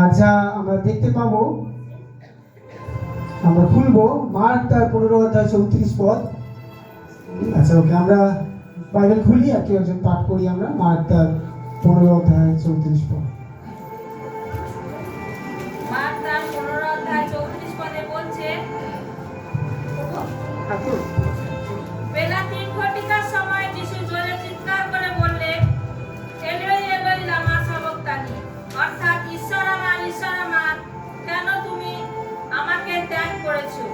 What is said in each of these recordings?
আর যা আমরা দেখতে পাবো, আমরা খুলবো মার্ক তার 15 অধ্যায় 34 পদ। আচ্ছা, ওকে, আমরা বাইবেল খুলি আর কেউ একজন পাঠ করি। আমরা মার্ক তার 15 অধ্যায় 34 পদ। মার্ক তার 15 অধ্যায় 34 পদে বলছে, বেলা 3 ঘটিকার সময় যিশু জোরে চিৎকার করে বললেন, এলোই এলোই লামা সাবক্তানি, অর্থাৎ ঈশ্বর আমার, কেন তুমি আমাকে ত্যাগ করেছো?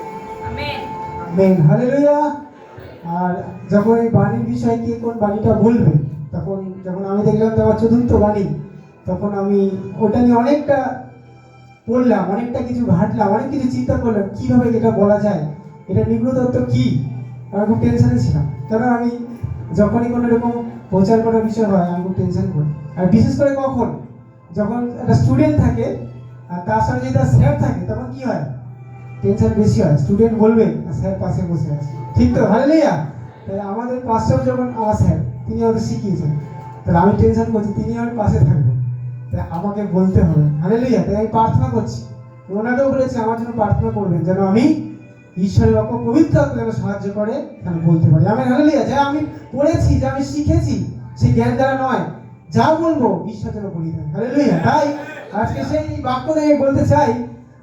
আমেন। Amen, hallelujah. আর যখন এই বাণীর বিষয়ে কে কোন বাণীটা বলবে, তখন যখন আমি দেখলাম তোমার চতুর্থ বাণী, তখন আমি ওটা নিয়ে অনেকটা পড়লাম, অনেকটা কিছু ঘাটলাম, অনেক কিছু চিন্তা করলাম কিভাবে এটা বলা যায়, এটা নিম্নতত্ত্ব কি। আমি খুব টেনশনে ছিলাম, কারণ আমি যখনই কোনো এরকম প্রচার করার বিষয় হয় আমি খুব টেনশন করি। আর বিশেষ করে কখন যখন একটা স্টুডেন্ট থাকে আর তার সঙ্গে যদি তার স্যার থাকে, তখন কি হয়, টেনশন বেশি হয়। স্টুডেন্ট বলবে আর স্যার পাশে বসে আছে, ঠিক তো? হালেলুয়া। তাহলে আমাদের পাশেও যখন আমার স্যার, তিনি আমাদের শিখিয়েছেন, তাহলে আমি টেনশন করছি তিনি আমার পাশে থাকবেন, তাই আমাকে বলতে হবে। হালেলুয়া। তাই আমি প্রার্থনা করছি, ওনাকেও বলেছি আমার জন্য প্রার্থনা করবেন, যেন আমি ঈশ্বরের বাক্য পবিত্র আত্মা যেন সাহায্য করে আমি বলতে পারি। আমি হালেলুয়া, যা আমি পড়েছি, যা আমি শিখেছি, সেই জ্ঞান দ্বারা নয়, যা বলবো ঈশ্বর যেন বলি দেন। হালেলুয়া। তাই আজকে সেই বাক্য নিয়ে বলতে চাই।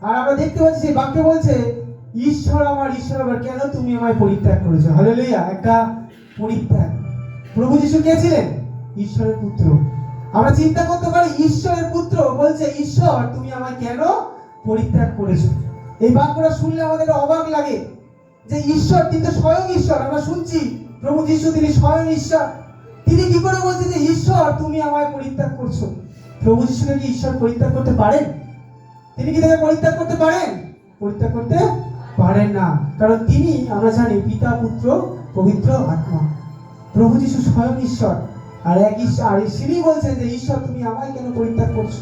আর আমরা দেখতে পাচ্ছি সেই বাক্য বলছে, ঈশ্বর আমার, কেন তুমি আমায় পরিত্যাগ করেছো? হালেলুয়া। একটা পরিত্যাগ। প্রভু যিশু কে ছিলেন? ঈশ্বরের পুত্র। আমরা চিন্তা করতে পারি, ঈশ্বরের পুত্র বলছে, ঈশ্বর তুমি আমায় কেন পরিত্যাগ করেছো? এই বাক্যটা শুনলে আমাদের অবাক লাগে যে ঈশ্বর, কিন্তু স্বয়ং ঈশ্বর। আমরা শুনছি প্রভু যিশু তিনি স্বয়ং ঈশ্বর, তিনি কি করে বলছে যে ঈশ্বর তুমি আমায় পরিত্যাগ করছো? প্রভু যিশুকে কি ঈশ্বর পরিত্যাগ করতে পারেন? তিনি কি তাকে পরিত্যাগ করতে পারেন? পরিত্যাগ করতে পারেন না, কারণ তিনি, আমরা জানি, পিতা, পুত্র, পবিত্র আত্মা। প্রভু যিশু স্বয়ং ঈশ্বর, আর এক ঈশ্বর, আর তিনি বলছেন যে ঈশ্বর তুমি আমায় কেন পরিত্যাগ করছো?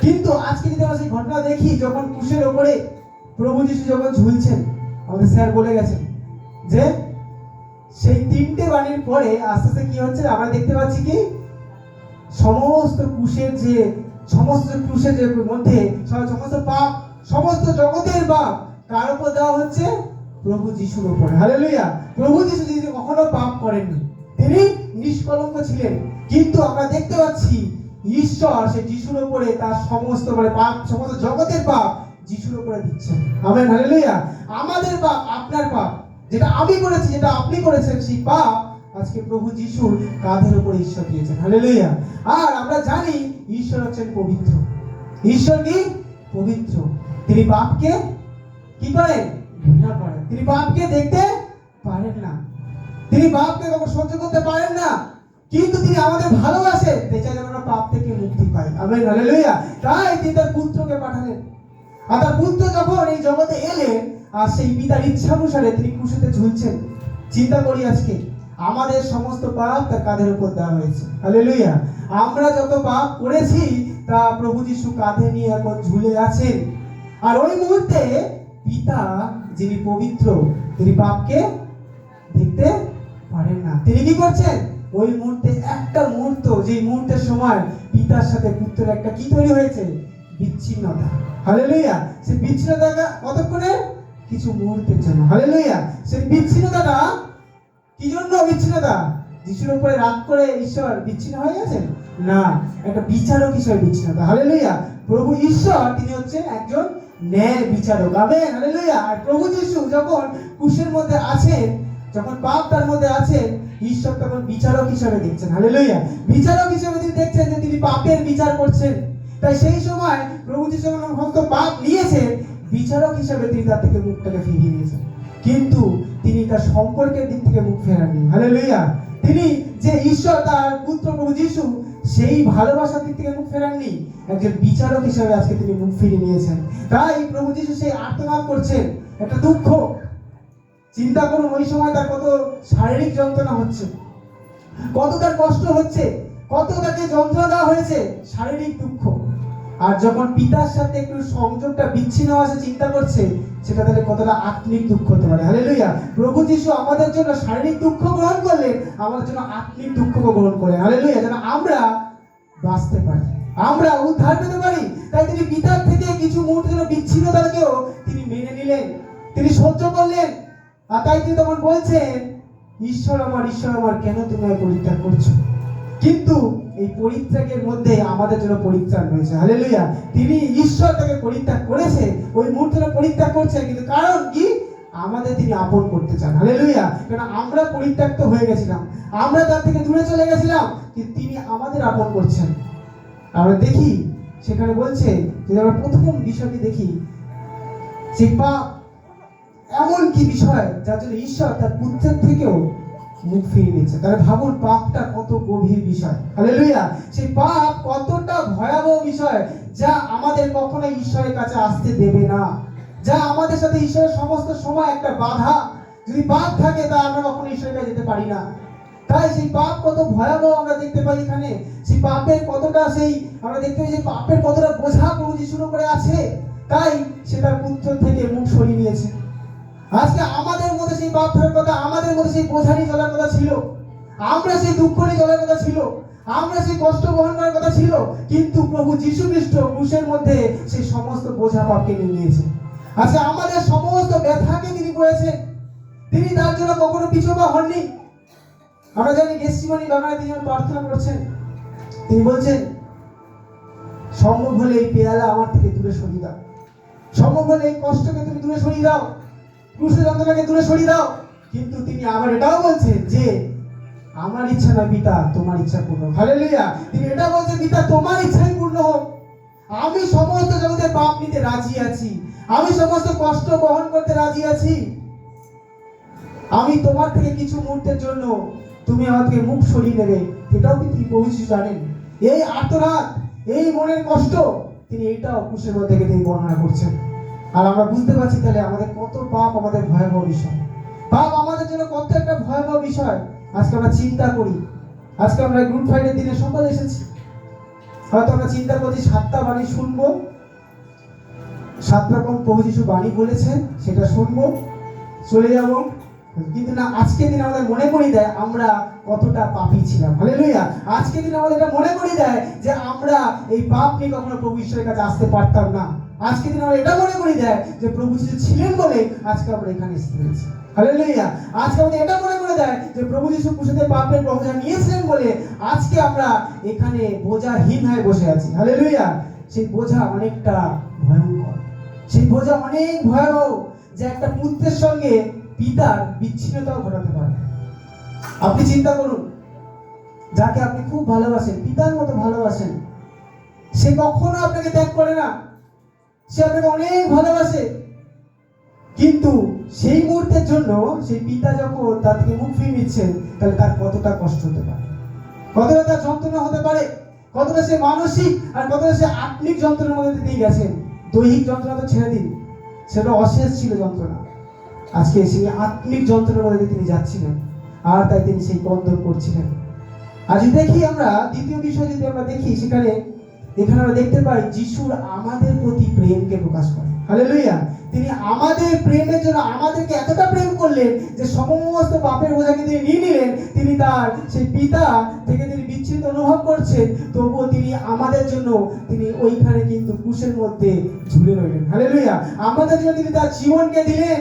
কিন্তু আজকে যদি আমরা সেই ঘটনা দেখি, যখন ক্রুশের ওপরে প্রভু যিশু যখন ঝুলছেন, আমাদের স্যার বলে গেছেন যে সেই 3টে বাণীর পরে আস্তে আস্তে কি হচ্ছে, আমরা দেখতে পাচ্ছি কি সমস্ত ক্রুশের মধ্যে সমস্ত পাপ, সমস্ত জগতের পাপ কার উপর দেওয়া হচ্ছে? প্রভু যিশুর উপরে। হালেলুয়া। প্রভু যিশু যিনি কখনো পাপ করেননি, তিনি নিষ্কলঙ্ক ছিলেন, কিন্তু আমরা দেখতে পাচ্ছি ঈশ্বর সেই যিশুর উপরে তার সমস্ত পাপ, সমস্ত জগতের পাপ যিশুর উপরে দিচ্ছেন। Amen, hallelujah. আমাদের পাপ, আপনার পাপ, যেটা আমি করেছি, যেটা আপনি করেছেন, সেই পাপ আজকে প্রভু যিশুর কাঁধের উপরে ঈশ্বর দিয়েছেন। হালেলুয়া। আর আমরা জানি ঈশ্বর হচ্ছেন পবিত্র। ঈশ্বর কি? পবিত্র। তিনি পাপকে কি করেন? ঘৃণা করেন। তিনি পাপকে দেখতে পারেন না, তিনি পাপকে কখনো সহ্য করতে পারেন না, কিন্তু তিনি আমাদের ভালোবাসেন, যেটা যেন আমরা পাপ থেকে মুক্তি পাই। Amen, hallelujah. তাই তিনি তার পুত্রকে পাঠালেন, আর তার পুত্র যখন এই জগতে এলেন, আর সেই পিতার ইচ্ছা অনুসারে তিনি ক্রুশেতে ঝুলছেন। চিন্তা করি আজকে আমাদের সমস্ত পাপ তার কাঁধের উপর দেওয়া হয়েছে। হালেলুয়া। আমরা যত পাপ করেছি তা প্রভু যিশু কাঁধে নিয়ে এখন ঝুলে আছেন। আর ওই মুহূর্তে পিতা যিনি পবিত্র, তিনি পাপকে দেখতে পারেন না। তিনি কি করছেন? ওই মুহূর্তে, একটা মুহূর্ত, যে মুহূর্তের সময় পিতার সাথে পুত্রের একটা কি তৈরি হয়েছে? বিচ্ছিন্নতা। হালেলুয়া। সেই বিচ্ছিন্নতাটা কতক্ষণে? কিছু মুহূর্তের জন্য। হালেলুয়া। সেই বিচ্ছিন্নতাটা কি জন্য বিচ্ছিন্নতা? যিশুর উপরে রাগ করে ঈশ্বর বিচ্ছিন্ন হয়ে গেছেন? না, একটা বিচারক হিসেবে বিচ্ছিন্নতা। হালেলুয়া। প্রভু ঈশ্বর তিনি হচ্ছে একজন ন্যায় বিচারক। Amen, hallelujah. আর প্রভু যিশু যখন ক্রুশের মধ্যে আছেন, যখন পাপ তার মধ্যে আছে, ঈশ্বর তখন বিচারক হিসেবে দেখছেন। হালেলুয়া। বিচারক হিসেবে তিনি দেখছেন যে তিনি পাপের বিচার করছেন। তাই সেই সময় প্রভু যিশু যখন সমস্ত পাপ নিয়েছেন, বিচারক হিসেবে তিনি তার থেকে মুখটাকে ফিরিয়ে নিয়েছেন, কিন্তু তিনি তার সম্পর্কের দিক থেকে মুখ ফেরাননি। হালেলুয়া। তিনি যে ঈশ্বর, তার পুত্র প্রভু যিশু, সেই ভালোবাসার দিক থেকে মুখ ফেরাননি, একজন বিচারক হিসেবে আজকে তিনি মুখ ফিরিয়ে নিয়েছেন। তাই প্রভু যিশু সেই আর্তনাদ করছেন, একটা দুঃখ। চিন্তা করুন ওই সময় তার কত শারীরিক যন্ত্রণা হচ্ছে, কত তার কষ্ট হচ্ছে, কত তাকে যন্ত্রণা দেওয়া হয়েছে, শারীরিক দুঃখ। আর যখন পিতার সাথে একটু সংযোগটা বিচ্ছিন্ন হওয়া চিন্তা করছে, সেটা তাহলে কতটা আত্মিক দুঃখ হতে পারে। হালেলুয়া। প্রভু যিশু আমাদের জন্য শারীরিক দুঃখ গ্রহণ করলেন, আমাদের জন্য আত্মিক দুঃখ গ্রহণ করলেন। হালেলুয়া। যেন আমরা বাঁচতে পারি। আমরা উদ্ধার পেতে পারি। তাই তিনি পিতার থেকে কিছু মুহূর্তের জন্য বিচ্ছিন্নতাকেও তিনি মেনে নিলেন, তিনি সহ্য করলেন। আর তাই তিনি তখন বলছেন, ঈশ্বর আমার কেন তুমি আমায় পরিত্যাগ করছো? কিন্তু এই পরিত্যাগের মধ্যে আমাদের জন্য পরিত্রাণ রয়েছে। হালেলুয়া। তিনি ঈশ্বর তাকে পরিত্যাগ করেছে, ওই মুহূর্তে পরিত্যাগ করছে, কিন্তু কারণ কি? আমাদের তিনি আপন করতে চান। হালেলুয়া। কারণ আমরা পরিত্যক্ত হয়ে গেছিলাম, আমরা তার থেকে দূরে চলে গেছিলাম, কিন্তু তিনি আমাদের আপন করছেন। আমরা দেখি সেখানে বলছে, যদি আমরা প্রথম বিষয়টি দেখি, যে পাপ এমন কি বিষয় যার জন্য ঈশ্বর তার পুত্রের থেকেও মুখ ফিরিয়ে নিচ্ছে। তাহলে ভাবুন পাপটা কত গভীর বিষয়। হালেলুয়া। সেই পাপ কতটা ভয়াবহ বিষয়, যা আমাদের কখনোই ঈশ্বরের কাছে আসতে দেবে না, যা আমাদের সাথে ঈশ্বরের সমস্ত সময় একটা বাধা। যদি পাপ থাকে তা আমরা কখনো ঈশ্বরের কাছে যেতে পারি না। তাই সেই পাপ কত ভয়াবহ আমরা দেখতে পাই এখানে। সেই পাপের কতটা আমরা দেখতে পাই যে পাপের কতটা বোঝা প্রভু যিশুর উপরে আছে। তাই সে তার পুত্র থেকে মুখ সরিয়ে নিয়েছে। আজকে আমাদের মধ্যে সেই পাপ থাকার কথা, আমাদের মধ্যে সেই বোঝা নিয়ে চলার কথা ছিল, আমরা সেই দুঃখ নিয়ে চলার কথা ছিল, আমরা সেই কষ্ট বহন করার কথা ছিল, কিন্তু প্রভু যীশু খ্রিস্ট ক্রুশের মধ্যে সেই সমস্ত বোঝা পাপকে নিয়ে নিয়েছে। আজকে আমাদের সমস্ত ব্যথাকে তিনি বলেছেন, তিনি তার জন্য কখনো পিছপা হননি। আমরা জানি গেতসেমানি বাগানে তিনি প্রার্থনা করছেন, তিনি বলছেন, সম্ভব হলে এই পেয়ালা আমার থেকে দূরে সরিয়ে দাও, সম্ভব হলে এই কষ্টকে তুমি দূরে সরিয়ে দাও, ক্রুশের যন্ত্রণাকে দূরে সরিয়ে দাও। কিন্তু তিনি আবার এটাও বলছেন যে আমার ইচ্ছা নয় পিতা, তোমার ইচ্ছা পূর্ণ হোক। হালেলুয়া। তিনি এটা বলছেন, পিতা তোমার ইচ্ছাই পূর্ণ হোক। আমি সমস্ত জগতের পাপ নিতে রাজি আছি, আমি সমস্ত কষ্ট বহন করতে রাজি আছি। আমি তোমার থেকে কিছু মুহূর্তের জন্য তুমি আমাকে মুখ সরিয়ে নেবে, এটাও কিন্তু প্রভু যিশু জানেন। এই আর্তনাদ, এই মনের কষ্ট তিনি এইটাও ক্রুশের মধ্যে থেকে তিনি বর্ণনা করছেন। আর আমরা বুঝতে পারছি তাহলে আমাদের কত পাপ আমাদের ভয়াবহ বিষয়, পাপ আমাদের জন্য কত একটা ভয়াবহ বিষয়। আজকে আমরা চিন্তা করি, আজকে আমরা গুড ফ্রাইডে দিনে সকালে এসেছি, হয়তো আমরা চিন্তা করছি 7টা বাণী শুনবো, 7 রকম প্রভু যিশু বাণী বলেছেন, সেটা শুনবো, চলে যাব। কিন্তু না, আজকে দিন আমাদের মনে করিয়ে দেয় আমরা কতটা পাপী ছিলাম। হালেলুয়া। আজকে দিন আমাদের এটা মনে করিয়ে দেয় যে আমরা এই পাপ নিয়ে কখনো প্রভু ঈশ্বরের কাছে আসতে পারতাম না। আজকে দিন আমরা এটা মনে করিয়ে দেয় যে প্রভু যিশু ছিলেন বলে আজকে আমরা এখানে এসে পেরেছি। হালেলুয়া। আজকে আমাদের এটা মনে করে দেয় যে প্রভু যিশু ক্রুশে পাপের বোঝা নিয়েছিলেন বলে আজকে আমরা এখানে বোঝাহীন হয়ে বসে আছি। হালেলুয়া। সেই বোঝা অনেকটা ভয়ঙ্কর, সেই বোঝা অনেক ভয়াবহ, যে একটা পুত্রের সঙ্গে পিতার বিচ্ছিন্নতাও ঘটাতে পারে। আপনি চিন্তা করুন, যাকে আপনি খুব ভালোবাসেন, পিতার মতো ভালোবাসেন, সে কখনো আপনাকে ত্যাগ করে না, সে আপনাকে অনেক ভালোবাসে, কিন্তু সেই মুহূর্তের জন্য সেই পিতা যখন তার থেকে মুখ ফিরিয়ে নিচ্ছেন, তাহলে তার কতটা কষ্ট হতে পারে, কতটা তার যন্ত্রণা হতে পারে, কতটা সে মানসিক আর কতটা সে আত্মিক যন্ত্রণার মধ্যে দিয়ে গেছেন। দৈহিক যন্ত্রণা তো ছেড়ে দিন, সেটা অশেষ ছিল যন্ত্রণা। আজকে সেই আত্মিক যন্ত্রণার মধ্যে তিনি যাচ্ছিলেন, আর তাই তিনি সেই বন্ধন করছিলেন। আজ দেখি আমরা দ্বিতীয় বিষয় যদি আমরা দেখি, সেখানে এখানে আমরা দেখতে পাই যিশুর আমাদের প্রতি প্রেমকে প্রকাশ করে। হালেলুয়া। তিনি আমাদের প্রেমের জন্য আমাদেরকে এতটা প্রেম করলেন যে সমস্ত পাপের বোঝাকে তিনি নিয়ে নিলেন। তিনি তার সেই পিতা থেকে তিনি বিচ্ছিন্ন অনুভব করছেন, তবুও তিনি আমাদের জন্য তিনি ওইখানে কিন্তু ক্রুশের মধ্যে ঝুলে রইলেন। হালেলুয়া। আমাদের জন্য তিনি তার জীবনকে দিলেন,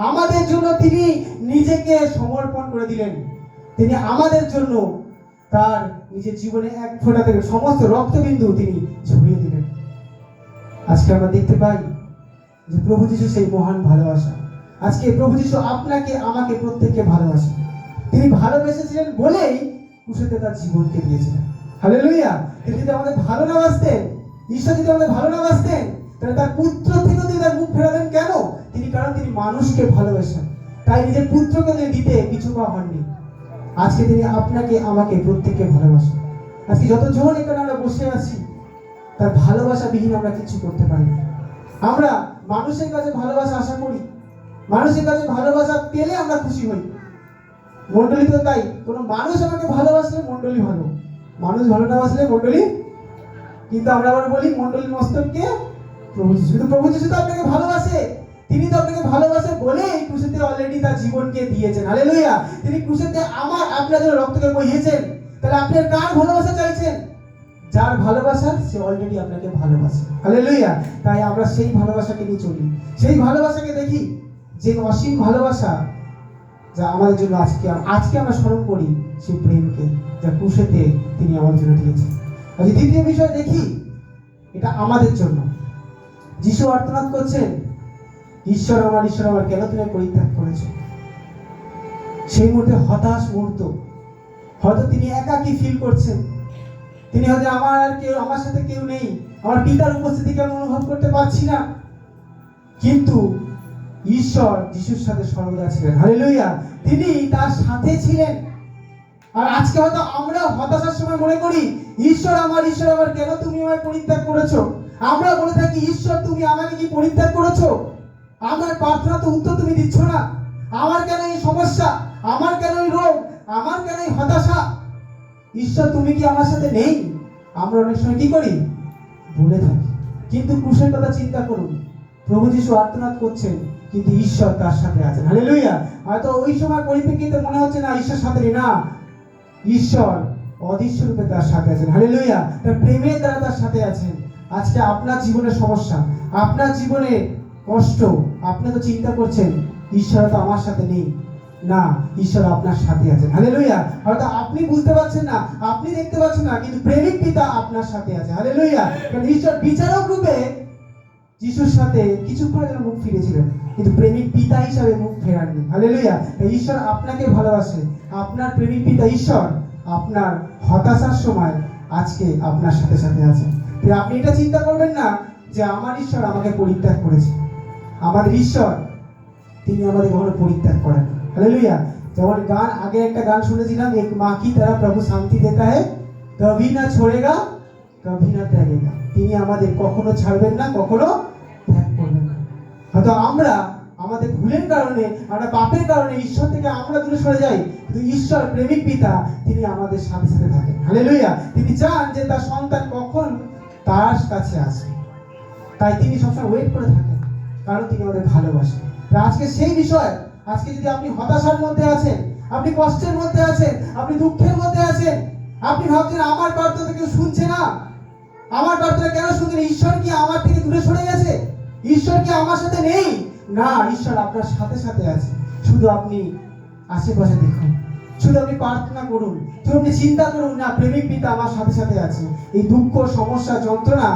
আমাদের জন্য তিনি নিজেকে সমর্পণ করে দিলেন, তিনি আমাদের জন্য তার নিজের জীবনে এক ফোঁটা থেকে সমস্ত রক্তবিন্দু তিনি ঝরিয়ে দিলেন। আজকে আমরা দেখতে পাই যে প্রভু যিশু সেই মহান ভালোবাসা। আজকে প্রভু যিশু আপনাকে আমাকে প্রত্যেককে ভালোবাসেন। তিনি ভালোবেসেছিলেন বলেই ক্রুশেতে তার জীবনকে দিয়েছিলেন। হালেলুয়া। তিনি যদি আমাদের ভালো না বাসতেন, ঈশ্বর যদি আমাদের ভালো না বাসতেন, তাহলে তার পুত্র থেকে তিনি তার মুখ ফেরালেন কেন? কারণ তিনি মানুষকে ভালোবাসেন, তাই নিজের পুত্রকে তিনি দিতে পিছু পা হননি। আজকে তিনি আপনাকে আমাকে প্রত্যেককে ভালোবাসেন। আজকে যতজন এখানে আমরা বসে আছি, তার ভালোবাসা বিহীন আমরা কিছু করতে পারি না। আমরা মানুষের কাছে ভালোবাসা আশা করি, মানুষের কাছে ভালোবাসা পেলে আমরা খুশি হই। মন্ডলী তো তাই, কোনো মানুষ আমাকে ভালোবাসলে মন্ডলী ভালো, মানুষ ভালো না বাসলে মন্ডলী। কিন্তু আমরা আবার বলি মন্ডলীর মস্তককে প্রভু যিশু। কিন্তু প্রভু যিশু তো আপনাকে ভালোবাসে, তিনি তো আপনাকে ভালোবাসে বলে এই ক্রুশেতে অলরেডি তার জীবনকে দিয়েছেন। হালেলুয়া। তিনি ক্রুশেতে আমার আপনার জন্য রক্তকে বহিয়েছেন। তাহলে আপনি কার ভালোবাসা চাইছেন? যার ভালোবাসা সে অলরেডি আপনাকে ভালোবাসে। হালেলুয়া। তাই আমরা সেই ভালোবাসাকে নিয়ে চলি, সেই ভালোবাসাকে দেখি, যে অসীম ভালোবাসা যা আমাদের জন্য আজকে আমরা স্মরণ করি সেই প্রেমকে, যা ক্রুশেতে তিনি আমাদের জন্য দিয়েছেন। আজ দ্বিতীয় বিষয় দেখি, এটা আমাদের জন্য। যিশু আর্তনাদ করছেন, ঈশ্বর আমার কেন তুমি পরিত্যাগ করেছো। সেই মুহূর্তে হতাশ মুহূর্ত, হয়তো তিনি একাকী ফিল করছেন, তিনি হয়তো আমার সাথে কেউ নেই, আমার পিতার উপস্থিতিকে আমি অনুভব করতে পারছি না, কিন্তু ঈশ্বর যিশুর সাথে সর্বদা ছিলেন। হালেলুয়া। তিনি তার সাথে ছিলেন। আর আজকে হয়তো আমরা হতাশার সময় মনে করি, ঈশ্বর আমার কেন তুমি আমায় পরিত্যাগ করেছো। আমরা বলে থাকি, ঈশ্বর তুমি আমাকে কি পরিত্যাগ করেছো? আমার প্রার্থনা তো উত্তর তুমি দিচ্ছ না, আমার কেন এই সমস্যা, আমার কেন এই রোগ, আমার কেন এই হতাশা, ঈশ্বর তুমি কি আমার সাথে নেই? আমরা অনেক সময় কি করি, ভুলে থাকি। কিন্তু ক্রুশের কথা চিন্তা করুন, প্রভু যিশু আর্তনাদ করছেন, কিন্তু ঈশ্বর তার সাথে আছেন। হালেলুয়া। হয়তো ওই সময় পরিপ্রেক্ষিতে মনে হচ্ছে না ঈশ্বর সাথে নেই, না, ঈশ্বর অদৃশ্য রূপে তার সাথে আছেন। হালেলুয়া। তার প্রেমের দ্বারা তার সাথে আছেন। আজকে আপনার জীবনের সমস্যা, আপনার জীবনে কষ্ট, আপনি তো চিন্তা করছেন ঈশ্বর তো আমার সাথে নেই, না, ঈশ্বর আপনার সাথে আছেন। হালেলুয়া। হয়তো আপনি বুঝতে পারছেন না, আপনি দেখতে পাচ্ছেন না, কিন্তু প্রেমিক পিতা আপনার সাথে আছে। হালেলুয়া। কারণ ঈশ্বর বিচারক রূপে যিশুর সাথে কিছুক্ষণের জন্য মুখ ফিরেছিলেন, কিন্তু প্রেমিক পিতা হিসাবে মুখ ফেরাননি। হালেলুয়া। ঈশ্বর আপনাকে ভালোবাসে। আপনার প্রেমিক পিতা ঈশ্বর আপনার হতাশার সময় আজকে আপনার সাথে সাথে আছেন। আপনি এটা চিন্তা করবেন না যে আমার ঈশ্বর আমাকে পরিত্যাগ করেছে। আমাদের ঈশ্বর তিনি আমাদের কখনো পরিত্যাগ করেন। হালেলুয়া। যেমন আগে একটা গান শুনেছিলাম, এক মা কি তারা প্রভু শান্তি দেতা है, कभी ना छोड़ेगा कभी ना त्यागेगा। তিনি আমাদের কখনো ছাড়বেন না, কখনো ত্যাগ করবেন না। হয়তো আমরা আমাদের ভুলের কারণে, আমরা পাপের কারণে ঈশ্বর থেকে আমরা দূরে সরে যাই, কিন্তু ঈশ্বর প্রেমিক পিতা তিনি আমাদের সাথে সাথে থাকেন। হালেলুয়া। তিনি চান যে তার সন্তান কখন তার কাছে আসে, তাই তিনি সবসময় ওয়েট করে থাকেন, কারণ তিনি আমাদের ভালোবাসেন। আজকে সেই বিষয়, আজকে যদি আপনি হতাশার মধ্যে আছেন, আপনি কষ্টের মধ্যে আছেন, আপনি দুঃখের মধ্যে আছেন, আপনি ভাবছেন আমার প্রার্থনা কেউ শুনছে না, আমার প্রার্থনা কেন শুনছে না, ঈশ্বর কি আমার থেকে দূরে সরে গেছে, ঈশ্বর কি আমার সাথে নেই? না, ঈশ্বর আপনার সাথে সাথে আছে। শুধু আপনি আশেপাশে দেখুন, শুধু আপনি প্রার্থনা করুন, শুধু আপনি চিন্তা করুন, না, প্রেমিক পিতা আমার সাথে সাথে আছে। এই দুঃখ, সমস্যা, যন্ত্রণা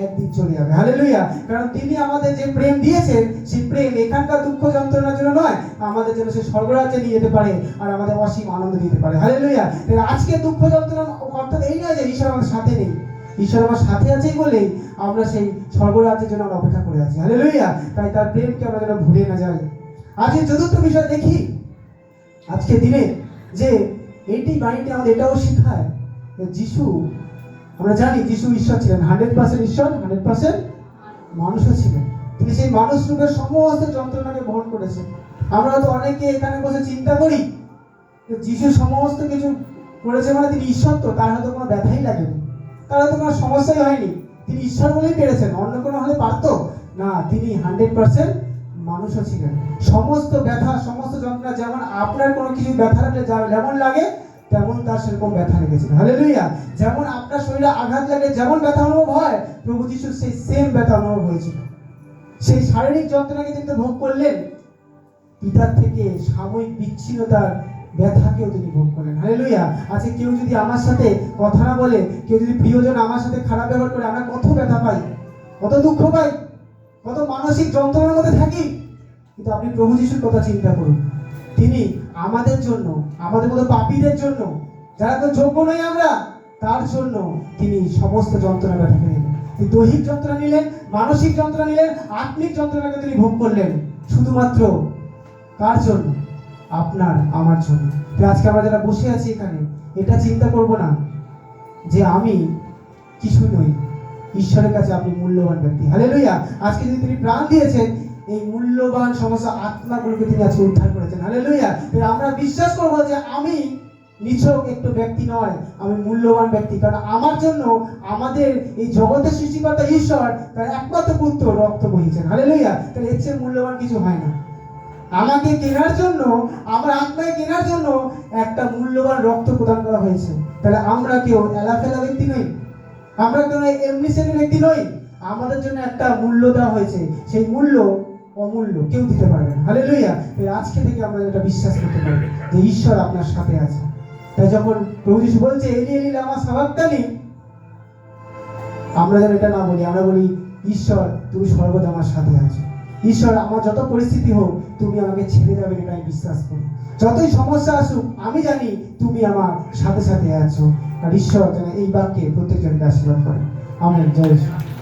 একদিন চলে যাবে। হালেলুয়া। কারণ তিনি আমাদের যে প্রেম দিয়েছেন, সেই প্রেম এখানকার দুঃখ যন্ত্রণার জন্য নয়, আমাদের জন্য সে স্বর্গরাজ্যে নিয়ে যেতে পারে আর আমাদের অসীম আনন্দ দিতে পারে। হালেলুয়া। আজকে দুঃখ যন্ত্রণা অর্থাৎ এই নয় যে ঈশ্বর আমাদের সাথে নেই, ঈশ্বর আমার সাথে আছেই বলেই আমরা সেই স্বর্গরাজ্যের জন্য আমরা অপেক্ষা করে আছি। হালেলুয়া। তাই তার প্রেমকে আমরা যেন ভুলে না যাই। আজকে চতুর্থ বিষয় দেখি, আজকে দিনে যে এইটি বাণীটি আমাদের এটাও শেখায় যে যিশু, আমরা জানি যিশু ঈশ্বর ছিলেন, 100% ঈশ্বর, 100% মানুষও ছিলেন। তিনি সেই মানুষ রূপে সমস্ত যন্ত্রণাকে বহন করেছেন। আমরা তো অনেকে এখানে বসে চিন্তা করি যে যিশু সমস্ত কিছু করেছে মানে তিনি ঈশ্বর, তো তার হয়তো কোনো ব্যথাই লাগেনি, তার হয়তো কোনো সমস্যাই হয়নি, তিনি ঈশ্বর বলেই পেরেছেন, অন্য কোনো হলে পারতো না। তিনি 100% মানুষও ছিলেন। সমস্ত ব্যথা, সমস্ত যন্ত্রণা, যেমন আপনার কোনো কিছু ব্যথা লাগলে যেমন লাগে তেমন তার সেরকম ব্যথা লেগেছিল। হালেলুয়া। যেমন আপনার শরীরে আঘাত লাগলে যেমন ব্যথা অনুভব হয়, প্রভু যিশুর সেই সেম ব্যথা অনুভব হয়েছিল। সেই শারীরিক যন্ত্রণাকে তিনি ভোগ করলেন, পিতার থেকে সাময়িক বিচ্ছিন্নতার ব্যথাকেও তিনি ভোগ করলেন। হালেলুয়া। আজকে কেউ যদি আমার সাথে কথা না বলে, কেউ যদি প্রিয়জন আমার সাথে খারাপ ব্যবহার করে, আমরা কত ব্যথা পাই, কত দুঃখ পাই, কত মানসিক যন্ত্রণার মধ্যে থাকি। কিন্তু আপনি প্রভু যিশুর কথা চিন্তা করুন, তিনি আমাদের জন্য, আমাদের মতো পাপীদের জন্য, যারা তো যোগ্য নই আমরা, তার জন্য তিনি সমস্ত যন্ত্রণা ব্যথাকে নিলেন। তিনি দৈহিক যন্ত্রণা নিলেন, মানসিক যন্ত্রণা নিলেন, আত্মিক যন্ত্রণাকে তিনি ভোগ করলেন, শুধুমাত্র কার জন্য? আপনার আমার জন্য। আজকে আমরা যারা বসে আছি এখানে, এটা চিন্তা করব না যে আমি কিছু নই, ঈশ্বরের কাছে আপনি মূল্যবান ব্যক্তি। হালেলুয়া। আজকে যদি তিনি প্রাণ দিয়েছেন, এই মূল্যবান সমস্ত আত্মাগুলোকে তিনি আজকে উদ্ধার করেছেন। হালেলুয়া। আমরা বিশ্বাস করবো যে আমি নিছক একটু ব্যক্তি নয়, আমি মূল্যবান ব্যক্তি, কারণ আমার জন্য আমাদের এই জগতের সৃষ্টিকর্তা ঈশ্বর তার একমাত্র পুত্র রক্ত বহিয়েছেন। হালেলুয়া। তাহলে এর চেয়ে মূল্যবান কিছু হয় না। আমাকে কেনার জন্য, আমার আত্মাকে কেনার জন্য একটা মূল্যবান রক্ত প্রদান করা হয়েছে। তাহলে আমরা কেউ এলাফেলা ব্যক্তি নই, আমরা কোনো এমনি শ্রেণীর ব্যক্তি নই, আমাদের জন্য একটা মূল্য দেওয়া হয়েছে, সেই মূল্য অমূল্য, কেউ দিতে পারবে না। হালেলুয়া। তাই আজকে থেকে আমরা এটা বিশ্বাস করতে পারি যে ঈশ্বর আপনার সাথে আছে। তাই যখন প্রভু যিশু বলছে এলি এলি লামা সাবাক্তানি, আমরা যেন এটা না বলি, আমরা বলি ঈশ্বর তুমি সর্বদা আমার সাথে আছো। ঈশ্বর আমার যত পরিস্থিতি হোক তুমি আমাকে ছেড়ে যাবে এটা আমি বিশ্বাস করি। যতই সমস্যা আসুক আমি জানি তুমি আমার সাথে সাথে আছো। আর ঈশ্বর যেন এই বাক্যে প্রত্যেকজনকে আশীর্বাদ করে। আমেন। জয় ঈশ্বর।